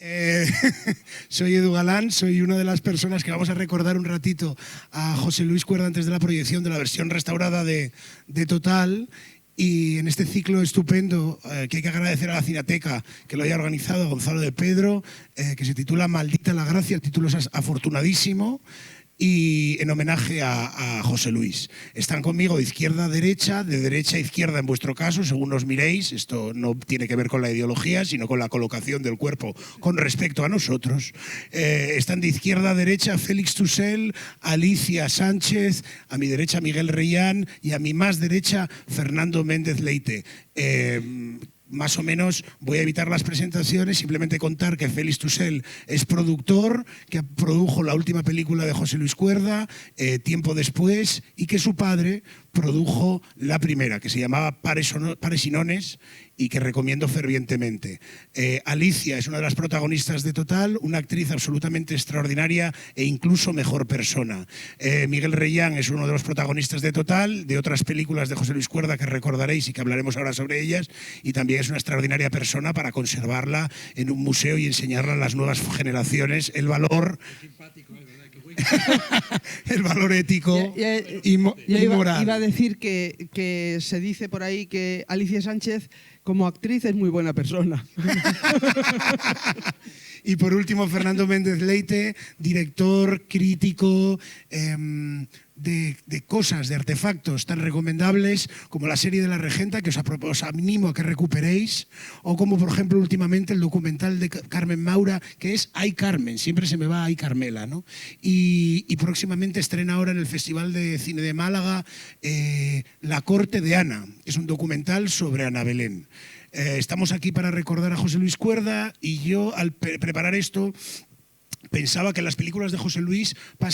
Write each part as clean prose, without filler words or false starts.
Eh, soy Edu Galán, soy una de las personas que vamos a recordar un ratito a José Luis Cuerda antes de la proyección de la versión restaurada de Total. Y en este ciclo estupendo que hay que agradecer a la Cineteca que lo haya organizado, a Gonzalo de Pedro, que se titula Maldita la Gracia, el título es afortunadísimo, y en homenaje a José Luis. Están conmigo de izquierda a derecha, de derecha a izquierda en vuestro caso, según os miréis. Esto no tiene que ver con la ideología, sino con la colocación del cuerpo con respecto a nosotros. Están de izquierda a derecha Félix Tussell, Alicia Sánchez, a mi derecha Miguel Reyán y a mi más derecha Fernando Méndez Leite. Más o menos voy a evitar las presentaciones, simplemente contar que Félix Tussell es productor, que produjo la última película de José Luis Cuerda, Tiempo después, y que su padre produjo la primera, que se llamaba Pares y Nones, y que recomiendo fervientemente. Alicia es una de las protagonistas de Total, una actriz absolutamente extraordinaria e incluso mejor persona. Miguel Reyán es uno de los protagonistas de Total, de otras películas de José Luis Cuerda que recordaréis y que hablaremos ahora sobre ellas, y también es una extraordinaria persona para conservarla en un museo y enseñarla a las nuevas generaciones el valor... el valor ético y moral. Iba a decir que se dice por ahí que Alicia Sánchez, como actriz, es muy buena persona. Y por último, Fernando Méndez Leite, director, crítico de cosas, de artefactos tan recomendables como la serie de La Regenta, que os animo a que recuperéis, o como, por ejemplo, últimamente el documental de Carmen Maura, que es Ay Carmen, siempre se me va Ay Carmela, ¿no? Y próximamente estrena ahora en el Festival de Cine de Málaga La Corte de Ana, es un documental sobre Ana Belén. Estamos aquí para recordar a José Luis Cuerda, y yo al preparar esto pensaba que en las películas de José Luis no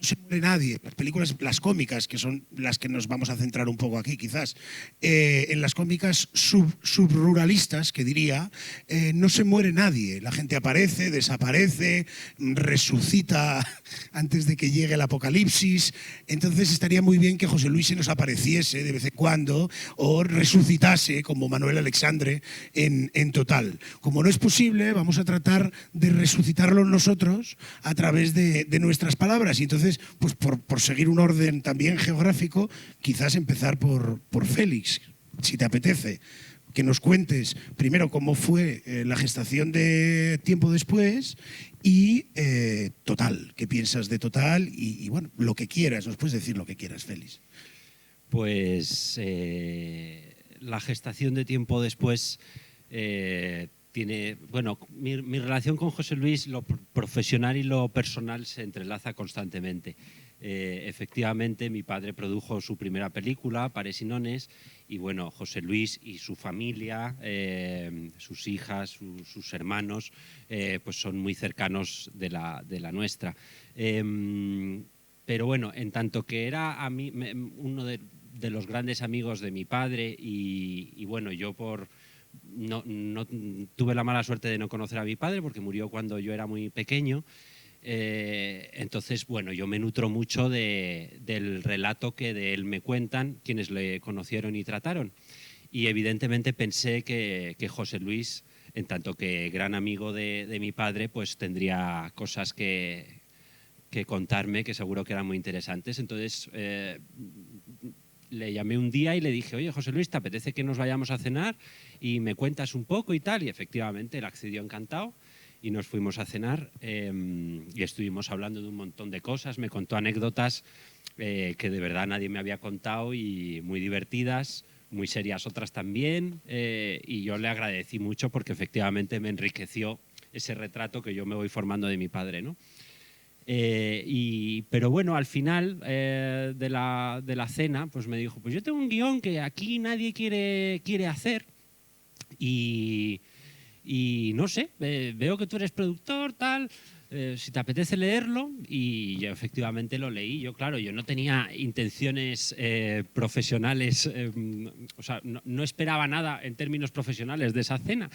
se muere nadie. Las películas, las cómicas, que son las que nos vamos a centrar un poco aquí quizás, en las cómicas subruralistas, que diría, no se muere nadie. La gente aparece, desaparece, resucita antes de que llegue el apocalipsis. Entonces estaría muy bien que José Luis se nos apareciese de vez en cuando o resucitase como Manuel Alexandre en Total. Como no es posible, vamos a tratar de resucitarlo nosotros a través de nuestras palabras, y entonces, pues por seguir un orden también geográfico, quizás empezar por Félix, si te apetece, que nos cuentes primero cómo fue la gestación de Tiempo después y Total, qué piensas de Total y bueno, lo que quieras, nos puedes decir lo que quieras, Félix. Pues la gestación de Tiempo después bueno, mi relación con José Luis, lo profesional y lo personal, se entrelaza constantemente. Efectivamente, mi padre produjo su primera película, Pares y Nones, y bueno, José Luis y su familia, sus hijas, sus hermanos, pues son muy cercanos de la nuestra. Pero bueno, en tanto que era a mí uno de los grandes amigos de mi padre, y bueno, yo no tuve la mala suerte de no conocer a mi padre porque murió cuando yo era muy pequeño. Entonces, bueno, yo me nutro mucho del relato que de él me cuentan quienes le conocieron y trataron. Y evidentemente pensé que José Luis, en tanto que gran amigo de mi padre, pues tendría cosas que contarme que seguro que eran muy interesantes. Entonces le llamé un día y le dije: oye, José Luis, ¿te apetece que nos vayamos a cenar y me cuentas un poco y tal? Y efectivamente él accedió encantado y nos fuimos a cenar, y estuvimos hablando de un montón de cosas. Me contó anécdotas que de verdad nadie me había contado, y muy divertidas, muy serias otras también, y yo le agradecí mucho porque efectivamente me enriqueció ese retrato que yo me voy formando de mi padre, ¿no? Pero bueno, al final de la cena, pues me dijo: pues yo tengo un guión que aquí nadie quiere hacer, y no sé, veo que tú eres productor, tal, si te apetece leerlo. Y yo efectivamente lo leí. Yo, claro, yo no tenía intenciones profesionales, o sea, no esperaba nada en términos profesionales de esa cena,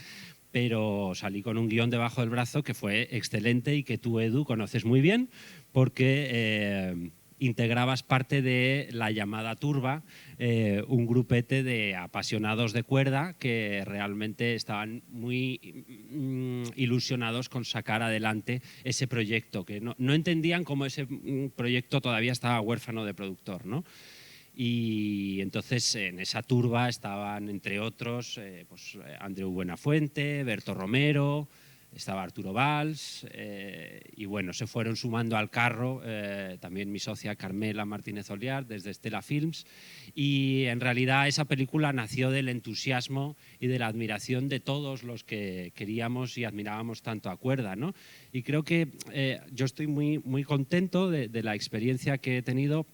pero salí con un guión debajo del brazo que fue excelente y que tú, Edu, conoces muy bien porque integrabas parte de La Llamada Turba, un grupete de apasionados de cuerda que realmente estaban muy ilusionados con sacar adelante ese proyecto, que no entendían cómo ese proyecto todavía estaba huérfano de productor, ¿no? Y entonces en esa turba estaban, entre otros, Andreu Buenafuente, Berto Romero, estaba Arturo Valls, y bueno, se fueron sumando al carro también mi socia Carmela Martínez Oliar desde Estela Films, y en realidad esa película nació del entusiasmo y de la admiración de todos los que queríamos y admirábamos tanto a Cuerda, ¿no? Y creo que yo estoy muy contento de la experiencia que he tenido.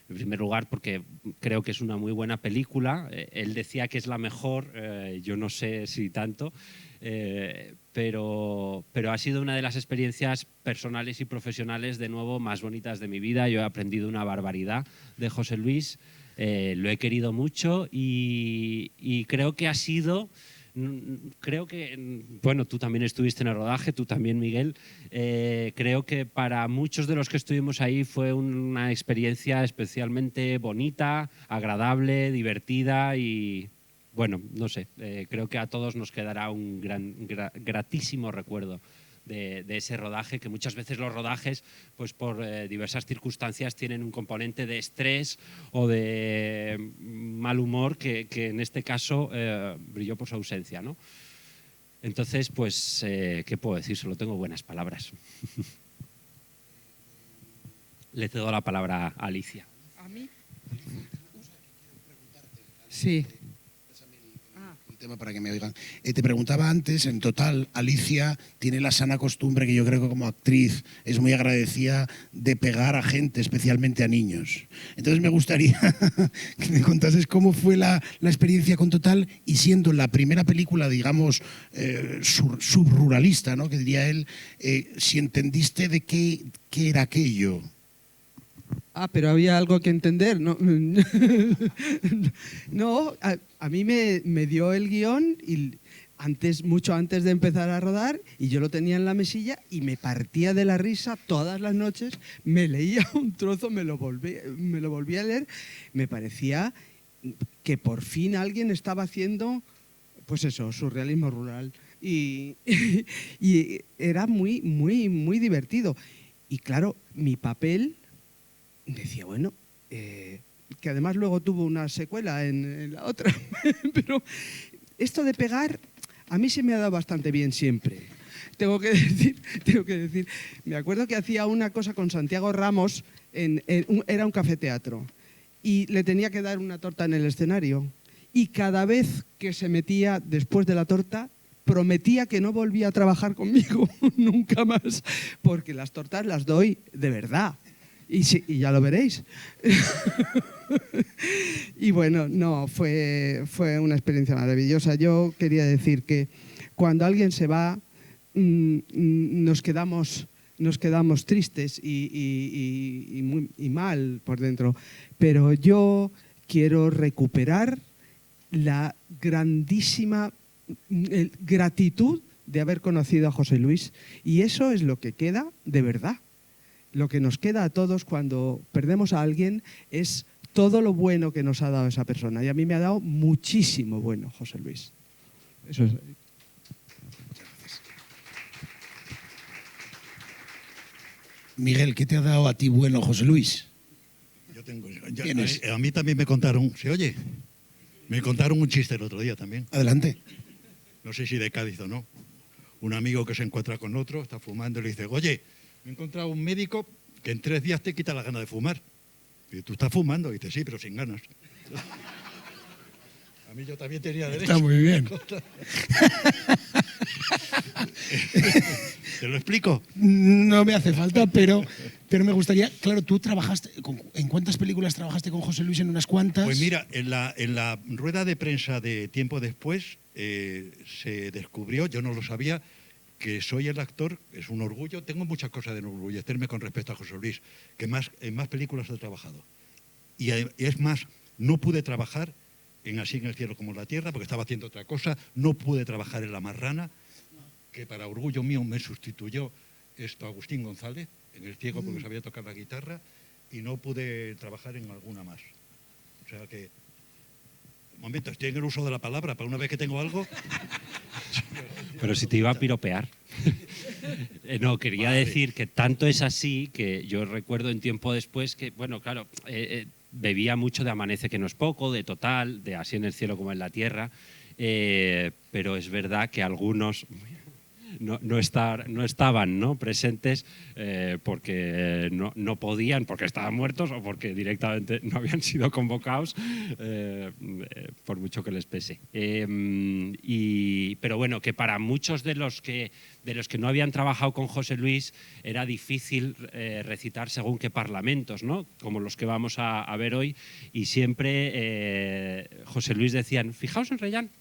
En primer lugar, porque creo que es una muy buena película. Él decía que es la mejor, yo no sé si tanto, pero ha sido una de las experiencias personales y profesionales, de nuevo, más bonitas de mi vida. Yo he aprendido una barbaridad de José Luis, lo he querido mucho y creo que ha sido... Creo que, bueno, tú también estuviste en el rodaje, tú también, Miguel. Creo que para muchos de los que estuvimos ahí fue una experiencia especialmente bonita, agradable, divertida y, bueno, no sé, creo que a todos nos quedará un gratísimo recuerdo de ese rodaje, que muchas veces los rodajes, pues por diversas circunstancias, tienen un componente de estrés o de mal humor que en este caso brilló por su ausencia, ¿no? Entonces, pues, ¿qué puedo decir? Solo tengo buenas palabras. Le cedo la palabra a Alicia. ¿A mí? Sí. Tema para que me oigan. Te preguntaba antes, en total, Alicia tiene la sana costumbre, que yo creo que como actriz es muy agradecida, de pegar a gente, especialmente a niños. Entonces me gustaría que me contases cómo fue la experiencia con Total, y siendo la primera película, digamos, subruralista, ¿no?, que diría él, si entendiste de qué era aquello. Pero había algo que entender, ¿no? No, a mí me dio el guión y mucho antes de empezar a rodar, y yo lo tenía en la mesilla y me partía de la risa todas las noches, me leía un trozo, me lo volvía a leer, me parecía que por fin alguien estaba haciendo, pues eso, surrealismo rural, y era muy divertido. Y claro, mi papel... Decía, bueno, que además luego tuvo una secuela en la otra, pero esto de pegar a mí se me ha dado bastante bien siempre. Tengo que decir, me acuerdo que hacía una cosa con Santiago Ramos, era un cafeteatro, y le tenía que dar una torta en el escenario, y cada vez que se metía después de la torta, prometía que no volvía a trabajar conmigo nunca más, porque las tortas las doy de verdad. Y ya lo veréis. Y bueno, no, fue una experiencia maravillosa. Yo quería decir que cuando alguien se va, nos quedamos tristes y mal por dentro. Pero yo quiero recuperar la grandísima gratitud de haber conocido a José Luis. Y eso es lo que queda de verdad. Lo que nos queda a todos cuando perdemos a alguien es todo lo bueno que nos ha dado esa persona. Y a mí me ha dado muchísimo bueno, José Luis. Eso es. Miguel, ¿qué te ha dado a ti bueno, José Luis? A mí también me contaron, ¿se oye? Me contaron un chiste el otro día también. Adelante. No sé si de Cádiz o no. Un amigo que se encuentra con otro, está fumando y le dice, oye, me he encontrado un médico que en 3 días te quita la gana de fumar. Y tú estás fumando. Y dice, sí, pero sin ganas. A mí yo también tenía derecho. Está muy bien. ¿Te lo explico? No me hace falta, pero me gustaría... Claro, tú trabajaste... ¿En cuántas películas trabajaste con José Luis? ¿En unas cuantas? Pues mira, en la rueda de prensa de tiempo después se descubrió, yo no lo sabía, que soy el actor, es un orgullo, tengo muchas cosas de enorgullecerme con respecto a José Luis, que en más películas he trabajado. Y es más, no pude trabajar en Así en el cielo como en la tierra, porque estaba haciendo otra cosa, no pude trabajar en La Marrana, que para orgullo mío me sustituyó Agustín González, en El ciego, porque sabía tocar la guitarra, y no pude trabajar en alguna más. O sea que, un momento, estoy en el uso de la palabra, para una vez que tengo algo... Pero si te iba a piropear. No, quería decir que tanto es así que yo recuerdo en tiempo después que, bueno, claro, bebía mucho de Amanece que no es poco, de Total, de Así en el cielo como en la tierra, pero es verdad que algunos no estaban, ¿no?, presentes porque no podían, porque estaban muertos o porque directamente no habían sido convocados, por mucho que les pese. Pero bueno, que para muchos de los que no habían trabajado con José Luis era difícil recitar según qué parlamentos, ¿no?, como los que vamos a ver hoy, y siempre José Luis decían, fijaos en Reyán,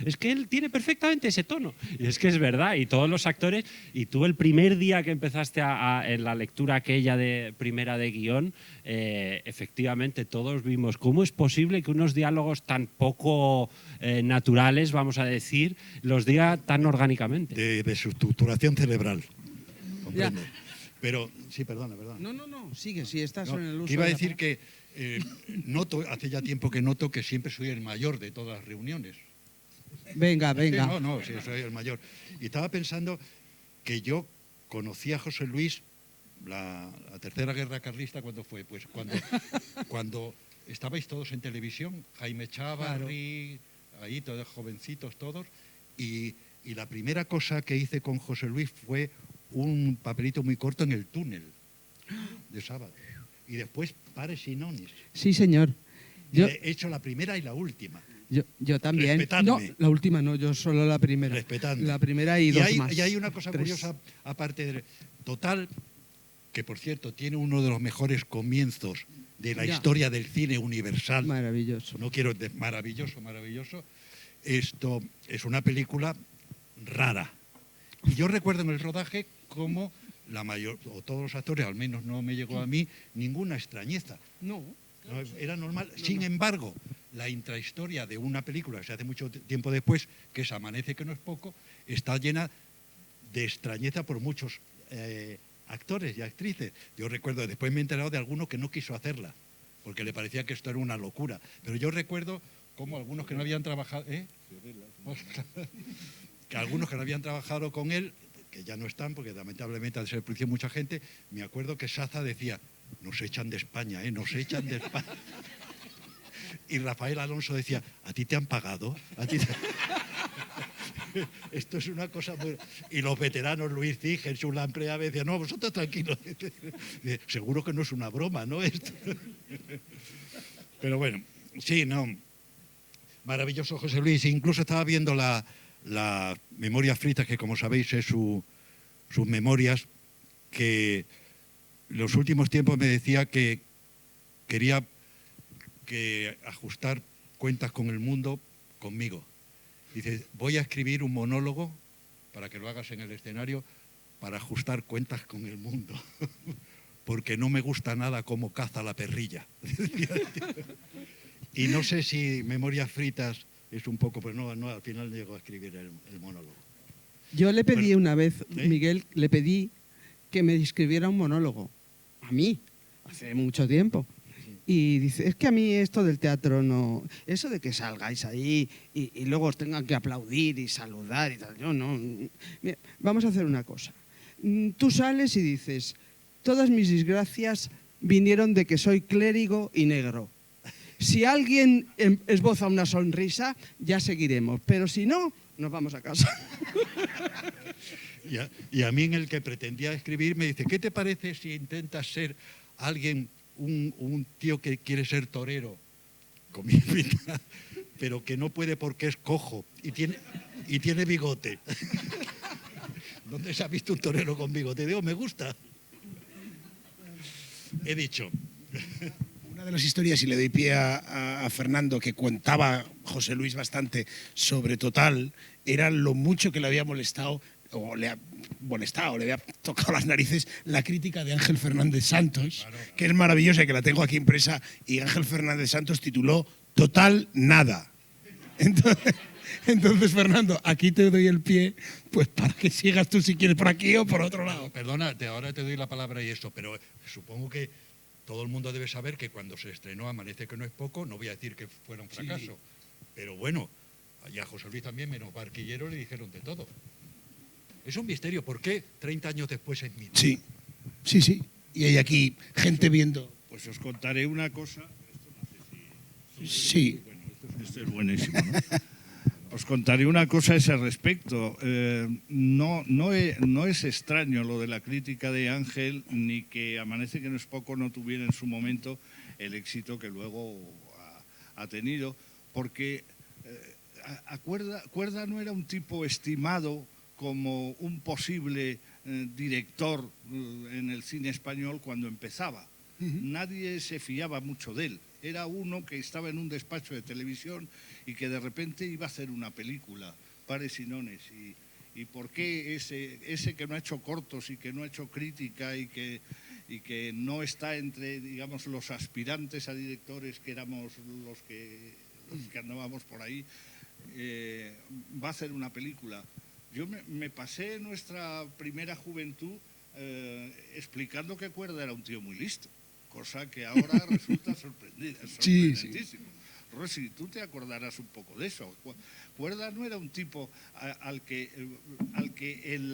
es que él tiene perfectamente ese tono. Y es que es verdad, y todos los actores, y tú el primer día que empezaste en la lectura aquella de primera de guión, efectivamente todos vimos cómo es posible que unos diálogos tan poco naturales, vamos a decir, los diga tan orgánicamente. De su estructuración cerebral. Ya. Comprendo. Pero, sí, perdona. No, sigue, si estás No, en el uso. que iba a de la decir palabra. que hace ya tiempo que noto que siempre soy el mayor de todas las reuniones. Venga. Sí, soy el mayor. Y estaba pensando que yo conocí a José Luis la Tercera Guerra Carlista, ¿cuándo fue? Pues cuando estabais todos en televisión, Jaime Chávarri, ahí todos jovencitos todos, y la primera cosa que hice con José Luis fue un papelito muy corto en el túnel de Sábado. Y después Pares y Nonis. Sí, señor. He hecho la primera y la última. Yo también. Respetadme. No, la última no, yo solo la primera. Respetadme. La primera y dos más. Y hay una cosa 3. curiosa, aparte de Total, que por cierto tiene uno de los mejores comienzos de la historia del cine universal. Maravilloso. No quiero maravilloso. Esto es una película rara. Y yo recuerdo en el rodaje como la mayor, o todos los actores, al menos no me llegó a mí, ninguna extrañeza. No. No, era normal. Sin embargo, la intrahistoria de una película que se hace mucho tiempo después, que es Amanece que no es poco, está llena de extrañeza por muchos actores y actrices. Yo recuerdo, después me he enterado de alguno que no quiso hacerla, porque le parecía que esto era una locura. Pero yo recuerdo como algunos que no habían trabajado, que algunos que no habían trabajado con él, que ya no están, porque lamentablemente ha desaparecido mucha gente, me acuerdo que Saza decía, nos echan de España, nos echan de España. Y Rafael Alonso decía, ¿a ti te han pagado? Esto es una cosa muy... Y los veteranos, Luis Cig, Jesús Lamprea, decían, no, vosotros tranquilos. Seguro que no es una broma, ¿no? Esto. Pero bueno, sí, no. Maravilloso José Luis. Incluso estaba viendo la Memorias Fritas, que como sabéis es sus memorias, que los últimos tiempos me decía que quería ajustar cuentas con el mundo conmigo. Dice, voy a escribir un monólogo para que lo hagas en el escenario para ajustar cuentas con el mundo, porque no me gusta nada cómo caza la perrilla. Y no sé si Memorias Fritas es un poco, pero no, al final llego a escribir el monólogo. Yo le pedí una vez, Miguel, le pedí que me escribiera un monólogo. A mí, hace mucho tiempo. Y dice, es que a mí esto del teatro no... Eso de que salgáis ahí y luego os tengan que aplaudir y saludar y tal, yo no... Mira, vamos a hacer una cosa. Tú sales y dices, todas mis desgracias vinieron de que soy clérigo y negro. Si alguien esboza una sonrisa, ya seguiremos. Pero si no, nos vamos a casa. Y a mí en el que pretendía escribir me dice, ¿qué te parece si intentas ser alguien, un tío que quiere ser torero, con mi pinta, pero que no puede porque es cojo y tiene bigote? ¿Dónde se ha visto un torero con bigote? Digo, me gusta. He dicho. Una de las historias, y le doy pie a Fernando, que contaba José Luis bastante sobre Total, era lo mucho que le había molestado, le había tocado las narices la crítica de Ángel Fernández Santos, claro. Que es maravillosa y que la tengo aquí impresa, y Ángel Fernández Santos tituló Total nada. Entonces, Fernando, aquí te doy el pie, pues para que sigas tú si quieres por aquí o por otro lado. Perdona, ahora te doy la palabra y eso, pero supongo que todo el mundo debe saber que cuando se estrenó Amanece que no es poco, no voy a decir que fuera un fracaso, sí. Pero bueno, Y a José Luis también, menos Barquillero, le dijeron de todo. Es un misterio. ¿Por qué 30 años después es mito? Sí, sí, sí. Y hay aquí gente viendo. Pues os contaré una cosa. Sí. Bueno, esto es buenísimo, ¿no? Os contaré una cosa a ese respecto. No es extraño lo de la crítica de Ángel, ni que Amanece que no es poco no tuviera en su momento el éxito que luego ha tenido, porque Cuerda no era un tipo estimado como un posible director en el cine español cuando empezaba. Nadie se fiaba mucho de él. Era uno que estaba en un despacho de televisión y que de repente iba a hacer una película, Pares y Nones. ¿Y por qué ese que no ha hecho cortos y que no ha hecho crítica y que no está entre, digamos, los aspirantes a directores que éramos los que andábamos por ahí, va a hacer una película? Yo me pasé nuestra primera juventud explicando que Cuerda era un tío muy listo, cosa que ahora resulta sorprendentísimo. Sí. Rossi, tú te acordarás un poco de eso. Cuerda no era un tipo al que en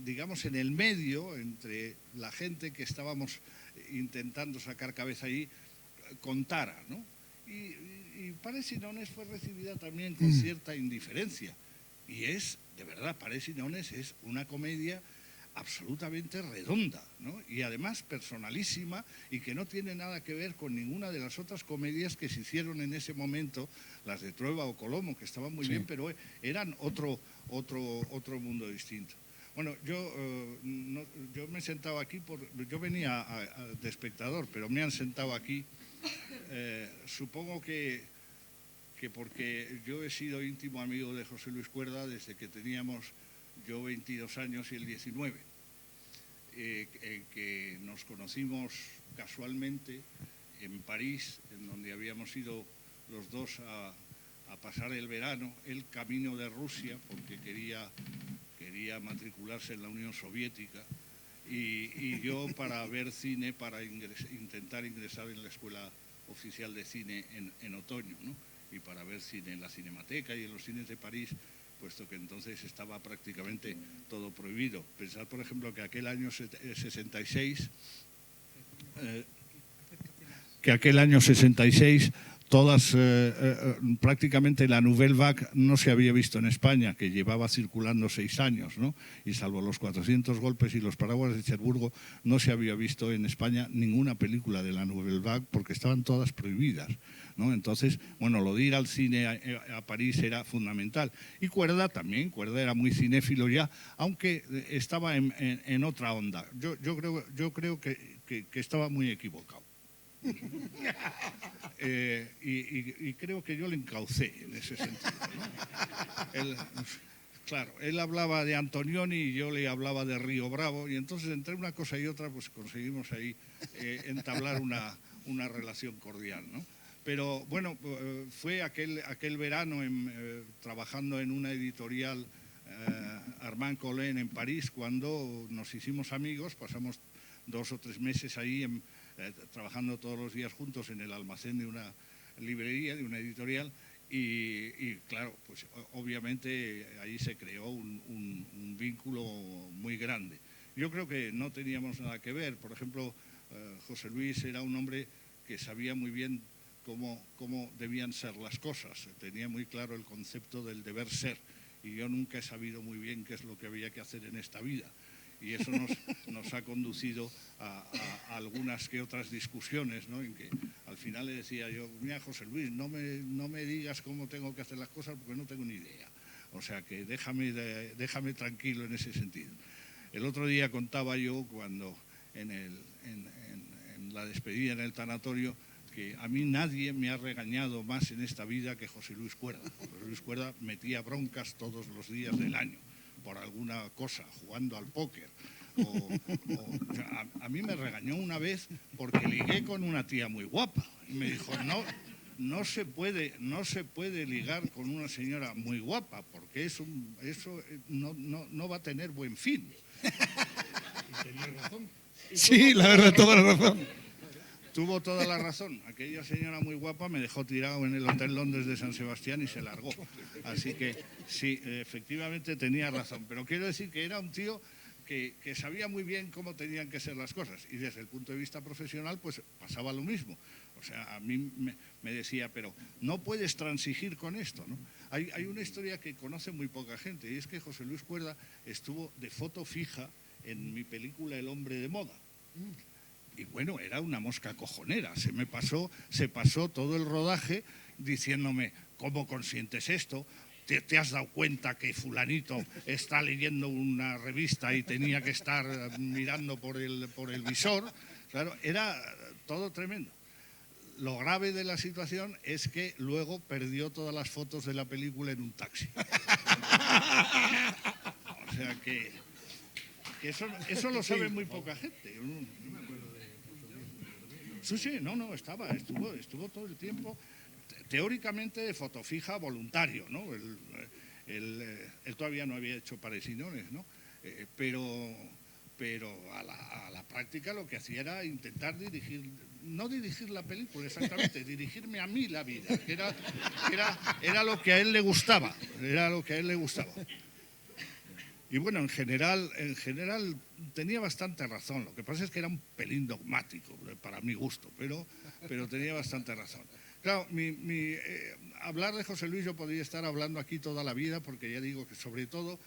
digamos, en el medio, entre la gente que estábamos intentando sacar cabeza ahí, contara, ¿no? Y Pares y Nones fue recibida también con cierta indiferencia. Y de verdad, Pares y Nones es una comedia absolutamente redonda, ¿no? Y además personalísima, y que no tiene nada que ver con ninguna de las otras comedias que se hicieron en ese momento, las de Trueba o Colomo, que estaban muy bien, pero eran otro mundo distinto. Bueno, yo me he sentado aquí, yo venía de espectador, pero me han sentado aquí, supongo que porque yo he sido íntimo amigo de José Luis Cuerda desde que teníamos yo 22 años y él 19, que nos conocimos casualmente en París, en donde habíamos ido los dos a pasar el verano, él camino de Rusia, porque quería matricularse en la Unión Soviética, y yo para ver cine, para intentar ingresar en la Escuela Oficial de Cine en otoño, ¿no? Y para ver cine en la Cinemateca y en los cines de París, puesto que entonces estaba prácticamente todo prohibido. Pensad, por ejemplo, que aquel año 66, prácticamente la Nouvelle Vague no se había visto en España, que llevaba circulando 6 años, ¿no? Y salvo los 400 golpes y los paraguas de Cherburgo, no se había visto en España ninguna película de la Nouvelle Vague porque estaban todas prohibidas, ¿no? Entonces, bueno, lo de ir al cine a París era fundamental. Y Cuerda también, Cuerda era muy cinéfilo ya, aunque estaba en otra onda. Yo creo que estaba muy equivocado. Y creo que yo le encaucé en ese sentido, ¿no? Él hablaba de Antonioni y yo le hablaba de Río Bravo, y entonces entre una cosa y otra pues conseguimos ahí entablar una relación cordial, ¿no? Pero bueno, fue aquel verano trabajando en una editorial Armand Colin en París, cuando nos hicimos amigos, pasamos 2 o 3 meses ahí trabajando todos los días juntos en el almacén de una librería, de una editorial, y claro, pues obviamente ahí se creó un vínculo muy grande. Yo creo que no teníamos nada que ver. Por ejemplo, José Luis era un hombre que sabía muy bien cómo debían ser las cosas, tenía muy claro el concepto del deber ser, y yo nunca he sabido muy bien qué es lo que había que hacer en esta vida. Y eso nos ha conducido a algunas que otras discusiones, ¿no? En que al final le decía yo, mira, José Luis, no me digas cómo tengo que hacer las cosas porque no tengo ni idea. O sea que déjame tranquilo en ese sentido. El otro día contaba yo cuando en la despedida en el tanatorio, que a mí nadie me ha regañado más en esta vida que José Luis Cuerda. José Luis Cuerda metía broncas todos los días del año por alguna cosa, jugando al póker. O sea, a mí me regañó una vez porque ligué con una tía muy guapa. Y me dijo, no se puede ligar con una señora muy guapa, porque eso no va a tener buen fin. Y tenía razón. Sí, la verdad, toda la razón. tuvo toda la razón. Aquella señora muy guapa me dejó tirado en el Hotel Londres de San Sebastián y se largó. Así que sí, efectivamente tenía razón. Pero quiero decir que era un tío que sabía muy bien cómo tenían que ser las cosas. Y desde el punto de vista profesional, pues pasaba lo mismo. O sea, a mí me decía, pero no puedes transigir con esto, ¿no? Hay una historia que conoce muy poca gente, y es que José Luis Cuerda estuvo de foto fija en mi película El hombre de moda. Y bueno, era una mosca cojonera. Se pasó todo el rodaje diciéndome, ¿cómo consientes esto? ¿Te has dado cuenta que fulanito está leyendo una revista y tenía que estar mirando por el visor? Claro, era todo tremendo. Lo grave de la situación es que luego perdió todas las fotos de la película en un taxi. O sea que eso lo sabe muy poca gente. Sí, no, estuvo todo el tiempo, teóricamente de fotofija voluntario, ¿no? Él todavía no había hecho Paresinones, ¿no? Pero a la práctica lo que hacía era intentar no dirigir la película exactamente, dirigirme a mí la vida, que era lo que a él le gustaba, Y bueno, en general tenía bastante razón. Lo que pasa es que era un pelín dogmático, para mi gusto, pero tenía bastante razón. Claro, hablar de José Luis, yo podría estar hablando aquí toda la vida, porque ya digo que sobre todo,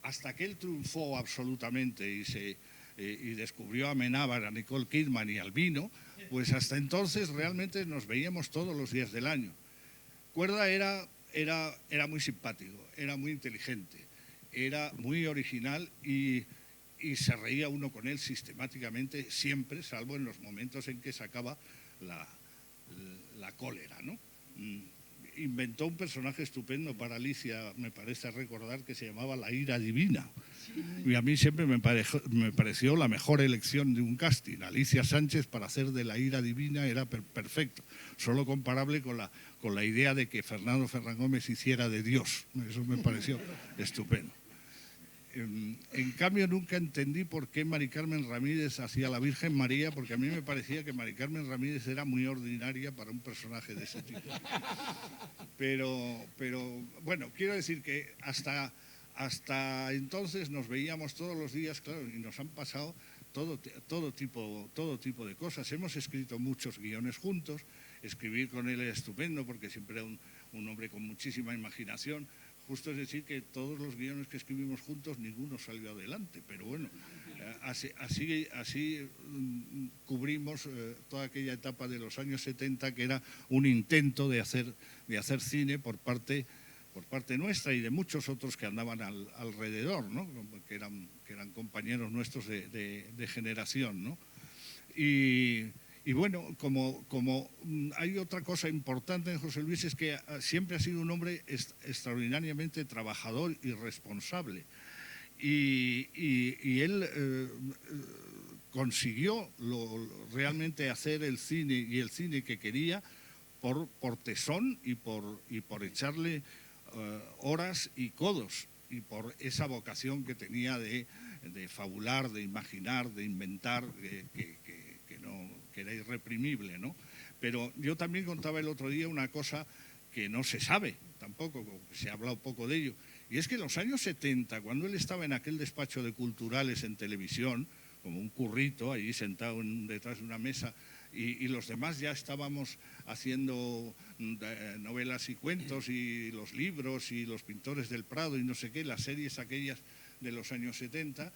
hasta que él triunfó absolutamente y descubrió a Amenábar, a Nicole Kidman y al vino, pues hasta entonces realmente nos veíamos todos los días del año. Cuerda era muy simpático, era muy inteligente, era muy original y se reía uno con él sistemáticamente, siempre, salvo en los momentos en que sacaba la cólera, ¿no? Inventó un personaje estupendo para Alicia, me parece recordar, que se llamaba La ira divina. Y a mí siempre me pareció la mejor elección de un casting. Alicia Sánchez para hacer de La ira divina era perfecto, solo comparable con la idea de que Fernando Ferran Gómez hiciera de Dios. Eso me pareció estupendo. En cambio, nunca entendí por qué Mari Carmen Ramírez hacía la Virgen María, porque a mí me parecía que Mari Carmen Ramírez era muy ordinaria para un personaje de ese tipo. Pero bueno, quiero decir que hasta entonces nos veíamos todos los días, claro, y nos han pasado todo tipo de cosas. Hemos escrito muchos guiones juntos, escribir con él es estupendo porque siempre era un hombre con muchísima imaginación. Justo es decir que todos los guiones que escribimos juntos, ninguno salió adelante, pero bueno, así cubrimos toda aquella etapa de los años 70 que era un intento de hacer cine por parte nuestra y de muchos otros que andaban alrededor, ¿no? que eran compañeros nuestros de generación, ¿no? Y bueno, como hay otra cosa importante en José Luis, es que siempre ha sido un hombre extraordinariamente trabajador y responsable. Y él consiguió realmente hacer el cine que quería por tesón y por echarle horas y codos, y por esa vocación que tenía de fabular, de imaginar, de inventar, que era irreprimible, ¿no? Pero yo también contaba el otro día una cosa que no se sabe tampoco, se ha hablado poco de ello, y es que en los años 70, cuando él estaba en aquel despacho de culturales en televisión, como un currito, allí sentado detrás de una mesa, y los demás ya estábamos haciendo novelas y cuentos, y los libros, y los pintores del Prado, y no sé qué, las series aquellas de los años 70,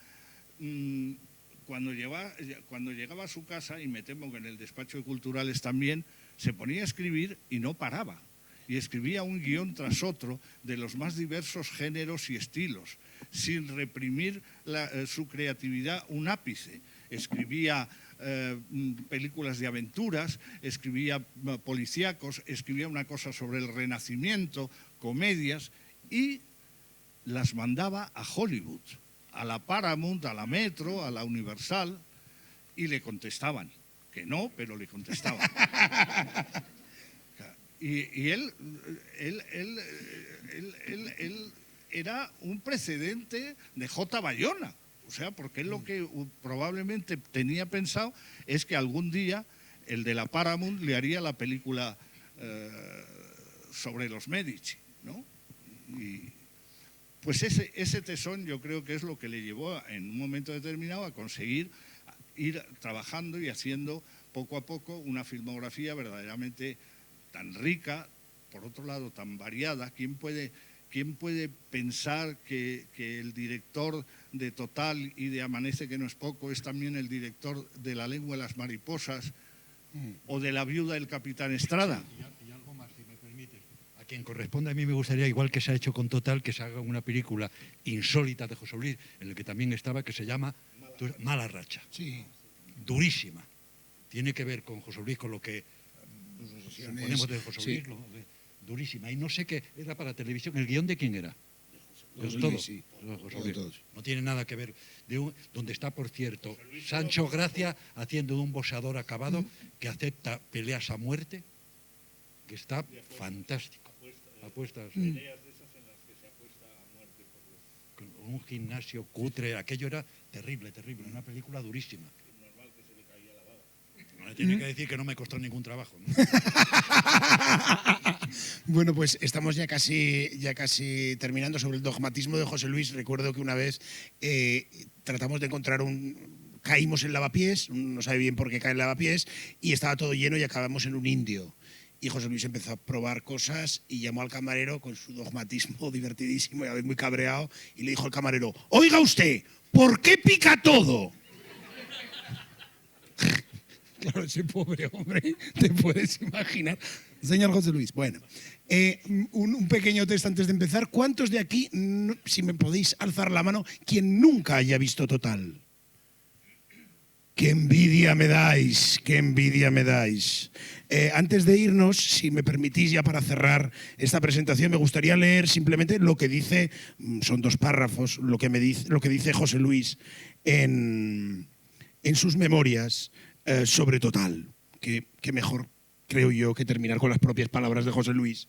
cuando llegaba a su casa, y me temo que en el despacho de culturales también, se ponía a escribir y no paraba. Y escribía un guión tras otro de los más diversos géneros y estilos, sin reprimir su creatividad un ápice. Escribía películas de aventuras, escribía policíacos, escribía una cosa sobre el Renacimiento, comedias, y las mandaba a Hollywood, a la Paramount, a la Metro, a la Universal, y le contestaban que no, pero le contestaban. Y él era un precedente de J. Bayona, o sea, porque él lo que probablemente tenía pensado es que algún día el de la Paramount le haría la película sobre los Medici, ¿no? Y pues ese tesón yo creo que es lo que le llevó en un momento determinado a conseguir ir trabajando y haciendo poco a poco una filmografía verdaderamente tan rica, por otro lado tan variada. ¿Quién puede pensar que el director de Total y de Amanece que no es poco es también el director de La lengua de las mariposas o de La viuda del capitán Estrada? Y algo más, si me permites. A quien corresponde, a mí me gustaría, igual que se ha hecho con Total, que se haga una película insólita de José Luis, en la que también estaba, que se llama Mala racha. Sí. Durísima. Tiene que ver con José Luis, con lo que suponemos de José Luis, sí. Durísima. Y no sé qué era para televisión. ¿El guión de quién era? José todo. Luis, sí. José Todo, Luis. todos. No tiene nada que ver. Donde está, por cierto, Sancho Gracia haciendo de un boxeador acabado que acepta peleas a muerte, que está fantástico. Apuestas. Con un gimnasio cutre, aquello era terrible, terrible. Una película durísima. No le tiene que decir que no me costó ningún trabajo, ¿no? Bueno, pues estamos ya casi terminando. Sobre el dogmatismo de José Luis, recuerdo que una vez tratamos de encontrar caímos en Lavapiés, no sabe bien por qué cae en Lavapiés, y estaba todo lleno y acabamos en un indio. Y José Luis empezó a probar cosas y llamó al camarero con su dogmatismo divertidísimo y a veces muy cabreado, y le dijo al camarero: «Oiga usted, ¿por qué pica todo?». Claro, ese pobre hombre, te puedes imaginar. Señor José Luis, bueno, un pequeño test antes de empezar. ¿Cuántos de aquí, si me podéis alzar la mano, quien nunca haya visto Total? ¡Qué envidia me dais! ¡Qué envidia me dais! Antes de irnos, si me permitís ya para cerrar esta presentación, me gustaría leer simplemente lo que dice, son 2 párrafos, lo que dice José Luis en sus memorias sobre Total, que mejor, creo yo, que terminar con las propias palabras de José Luis.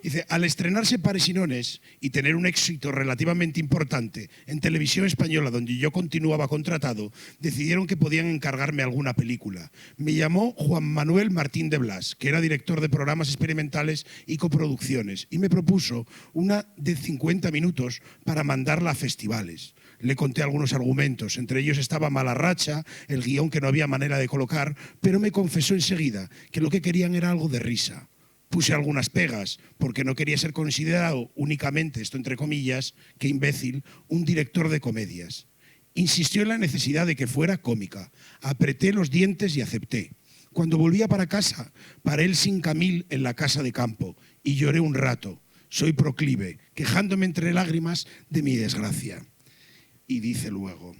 Dice: al estrenarse Pares y Nones y tener un éxito relativamente importante en televisión española, donde yo continuaba contratado, decidieron que podían encargarme alguna película. Me llamó Juan Manuel Martín de Blas, que era director de programas experimentales y coproducciones, y me propuso una de 50 minutos para mandarla a festivales. Le conté algunos argumentos, entre ellos estaba Mala racha, el guión que no había manera de colocar, pero me confesó enseguida que lo que querían era algo de risa. Puse algunas pegas, porque no quería ser considerado únicamente, esto entre comillas, qué imbécil, un director de comedias. Insistió en la necesidad de que fuera cómica. Apreté los dientes y acepté. Cuando volvía para casa, paré el 5000 en la casa de campo y lloré un rato. Soy proclive, quejándome entre lágrimas de mi desgracia. Y dice luego,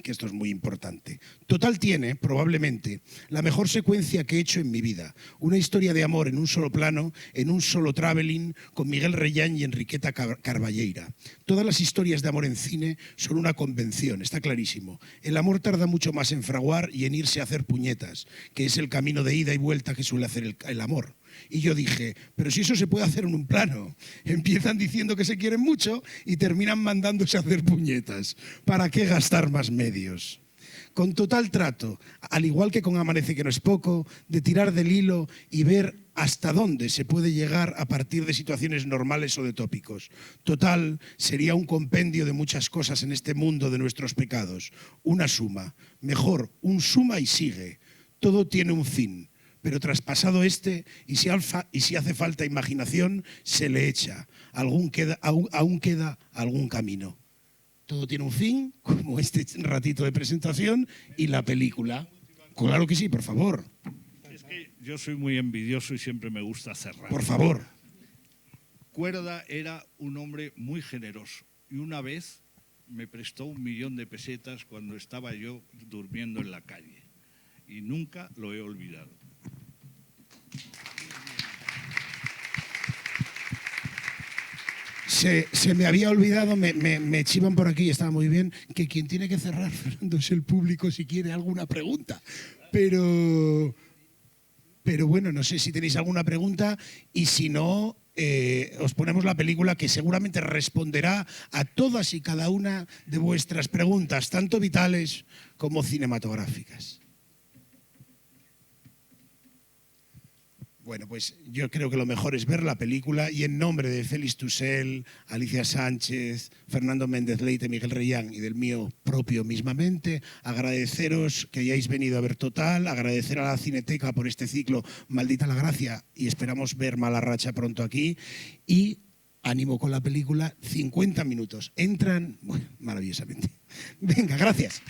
que esto es muy importante: Total tiene, probablemente, la mejor secuencia que he hecho en mi vida. Una historia de amor en un solo plano, en un solo traveling, con Miguel Reyán y Enriqueta Carballeira. Todas las historias de amor en cine son una convención, está clarísimo. El amor tarda mucho más en fraguar y en irse a hacer puñetas, que es el camino de ida y vuelta que suele hacer el amor. Y yo dije: pero si eso se puede hacer en un plano. Empiezan diciendo que se quieren mucho y terminan mandándose a hacer puñetas. ¿Para qué gastar más medios? Con Total trato, al igual que con Amanece que no es poco, de tirar del hilo y ver hasta dónde se puede llegar a partir de situaciones normales o de tópicos. Total sería un compendio de muchas cosas en este mundo de nuestros pecados. Una suma. Mejor, un suma y sigue. Todo tiene un fin. Pero traspasado este, y si hace falta imaginación, se le echa. Aún queda algún camino. Todo tiene un fin, como este ratito de presentación y la película. Claro que sí, por favor. Es que yo soy muy envidioso y siempre me gusta cerrar. Por favor. Cuerda era un hombre muy generoso y una vez me prestó 1.000.000 de pesetas cuando estaba yo durmiendo en la calle y nunca lo he olvidado. Se me había olvidado, me chivan por aquí, estaba muy bien, que quien tiene que cerrar, Fernando, es el público si quiere alguna pregunta. Pero bueno, no sé si tenéis alguna pregunta y si no, os ponemos la película que seguramente responderá a todas y cada una de vuestras preguntas, tanto vitales como cinematográficas. Bueno, pues yo creo que lo mejor es ver la película y en nombre de Félix Tusell, Alicia Sánchez, Fernando Méndez Leite, Miguel Reyán y del mío propio mismamente, agradeceros que hayáis venido a ver Total, agradecer a la Cineteca por este ciclo Maldita la Gracia y esperamos ver Mala Racha pronto aquí y ánimo con la película, 50 minutos. Entran, bueno, maravillosamente. Venga, gracias.